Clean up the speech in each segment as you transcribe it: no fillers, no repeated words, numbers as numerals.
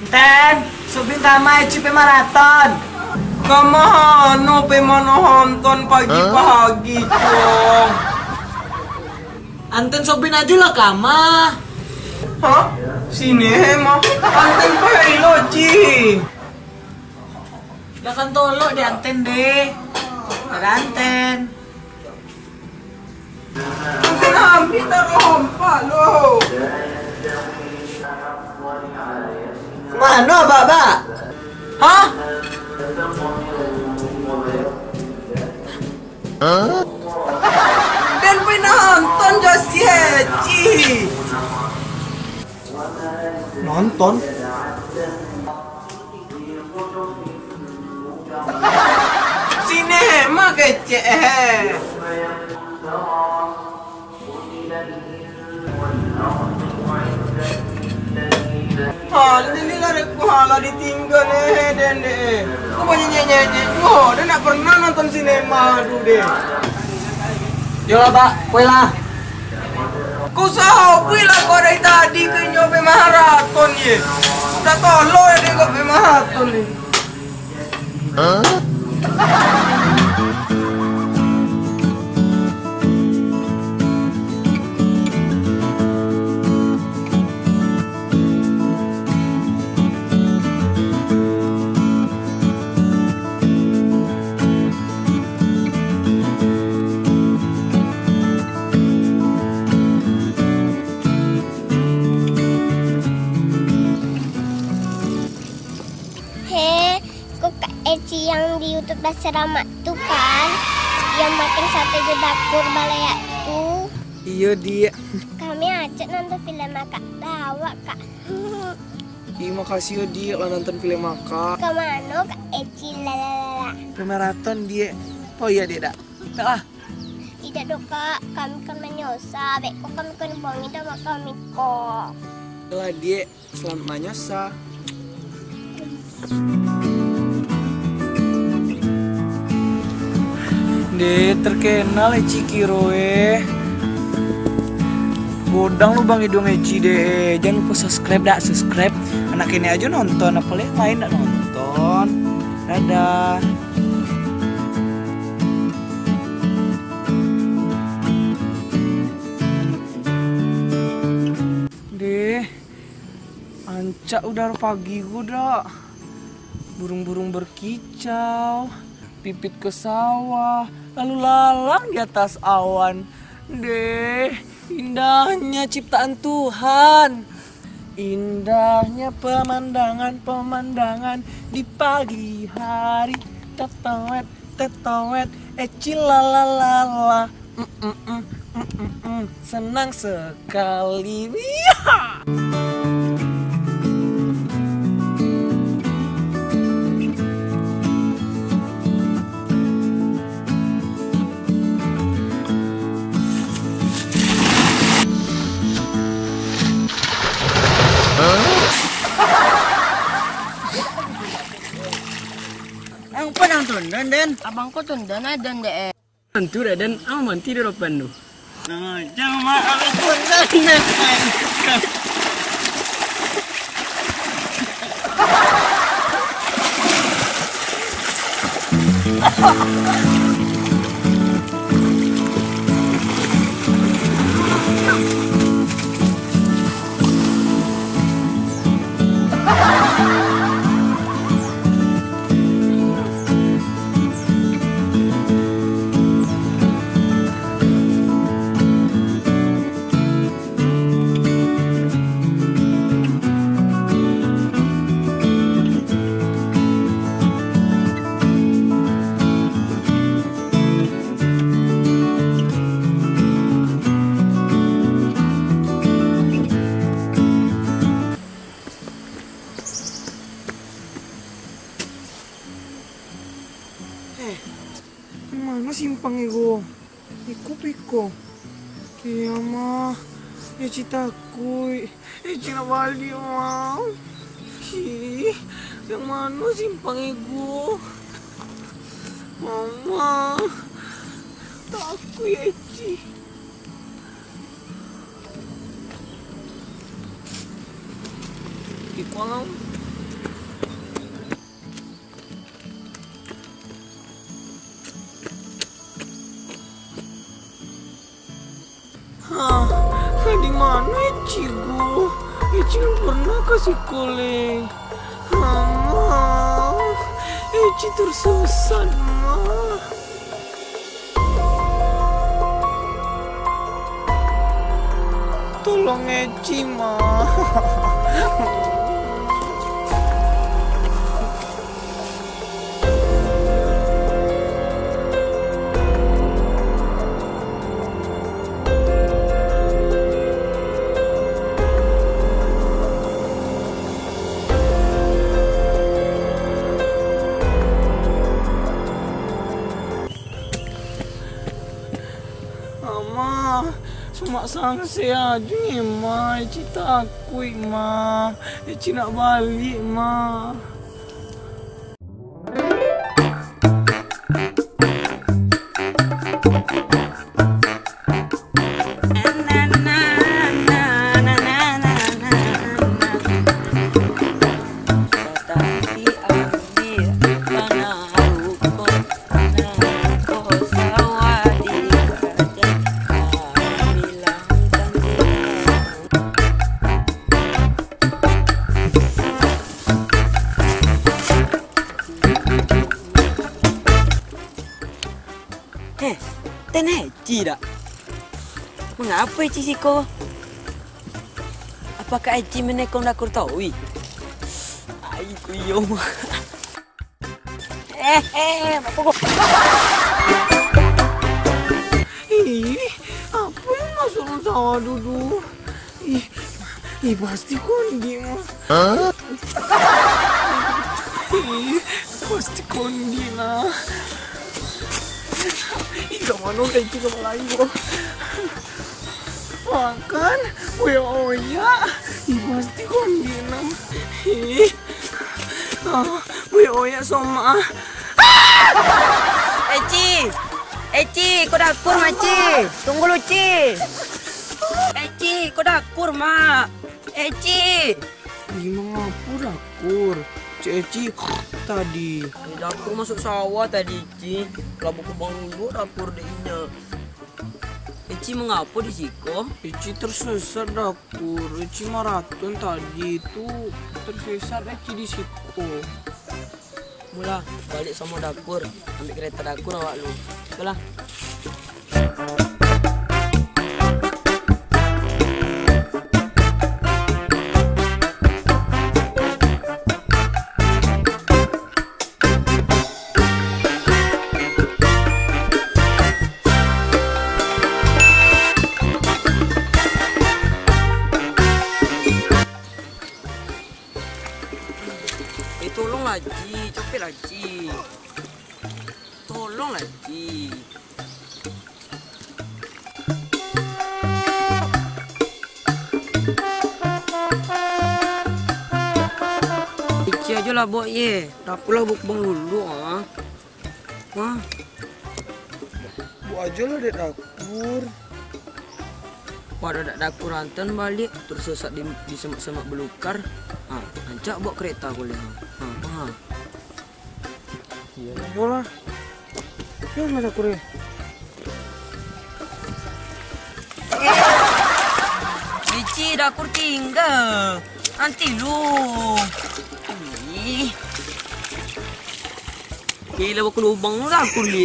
Ten, subin tama Eci pe maraton. Kamano pe manohonton pagi-pagi, Cong? Anten subin aja lah kama. Hah? Sinema? Anten pa ilo, Ci. Ya kan tolo di anten deh. Ada anten. Anten hampir terompa lo. Kemana, Baba? Hah? Dan penonton Josie Heci. Nonton? Sinema kece. Ini lari kuhala ditinggal den deh. Kau banyak nyanyi. Wah, dia nak pernah nonton sinema dulu deh. Yo lah, Pak. Kue lah. Kau sahabat lah kau dari tadi ke nyoba maraton ye. Udah tolong ya dia kau maraton nih. Eci yang di YouTube Dasar Ramak tuh kan, yang makan sate di dapur balai tuh. Iya dia. Kami ajak nonton film Kakak Dawa kak. Iya makasih ya dia lah nonton film Maka. Kemana Kak Eci lalala? Maraton dia. Oh iya dia dak. Dah. Tidak dong kak, kami kan menyosa. Kok kami kan buangin sama kami kok. Lah dia selamat menyosa. Deh, terkenal Eci Kiroe. Godang lu Bang Hidung Eci deh. Jangan lupa subscribe. Anak ini aja nonton, apalagi yang lain nggak nonton. Dadah. Deh, ancak udah pagi udah. Burung-burung berkicau. Pipit ke sawah, lalu lalang di atas awan. Deh, indahnya ciptaan Tuhan. Indahnya pemandangan di pagi hari. Tetowet, Eci lalalala. Senang sekali. Ang panang tundan den. Abangku tundan aja deh. Tentu den. Ang manti di depan tu. Nah, jangan maaf tundan den. Mana simpang ego? Piko. Kaya mah, citaku, cina bali mah. Yang mana simpang ego? Mama, takut ya Ci. Di kolam kasih kole. Mama, Eci tersesat, Ma. Tolong Eci, Ma. Ma, cuma sangse aja nih, Ma. Eci takut, Ma. Eci nak balik, Ma. Ten Eci dak? Mengapa Eci siko? Apakah Eci menekong dakur tawi? Ai kuyong. Apa kok? Apa yang masuk sawah dulu? Pasti kondi, Ma. Pasti kondi, nah. Kemana Eci ke Melayu? Makan, oya. Pasti kondi, nah. Oya sama. Eci, kau dakur ma Eci. Tunggu lu Ci. Eci, kau dakur ma. Eci. Mengapa dakur? Eci tadi. Dakur masuk sawah tadi Ci. Kalau buku bang dulu dakur dehnya. Eci mengapa di siko? Eci tersesat dakur. Eci maraton tadi itu tersesat Eci di siko. Mula balik sama dakur, ambil kereta dakur awak lu. Sekolah. Tolonglah Ci, cepatlah Ci. Tolonglah Ci. Eci aja lah bok ye. Dapulah buk bang dulu ah. Wah. Bu aja lah dek dakur. Pada dak dakur anten balik terus sesat di semak-semak belukar. Ancak bawa kereta boleh. Iya, bola. Yo mana dakur ya? Eci dakur tinggal. Nanti lu. Gila bawa ke lubang lu dakur li.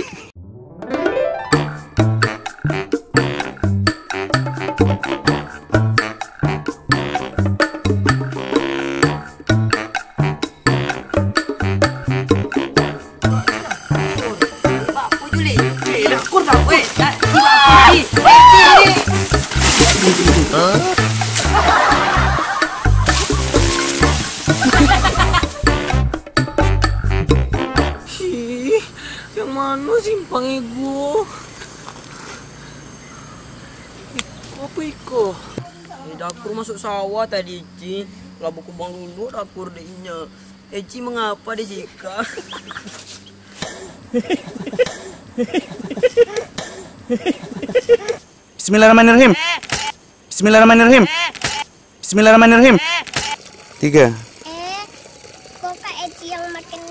Yang mana simpang ego? Apa iko? Dakur masuk sawah tadi Ci. Kalau buku bang dulu dakur dehnya. Eci mengapa di jika? Bismillahirrahmanirrahim. Bismillahirrahmanirrahim. Bismillahirrahmanirrahim. 3. Kok Kak Eci yang makin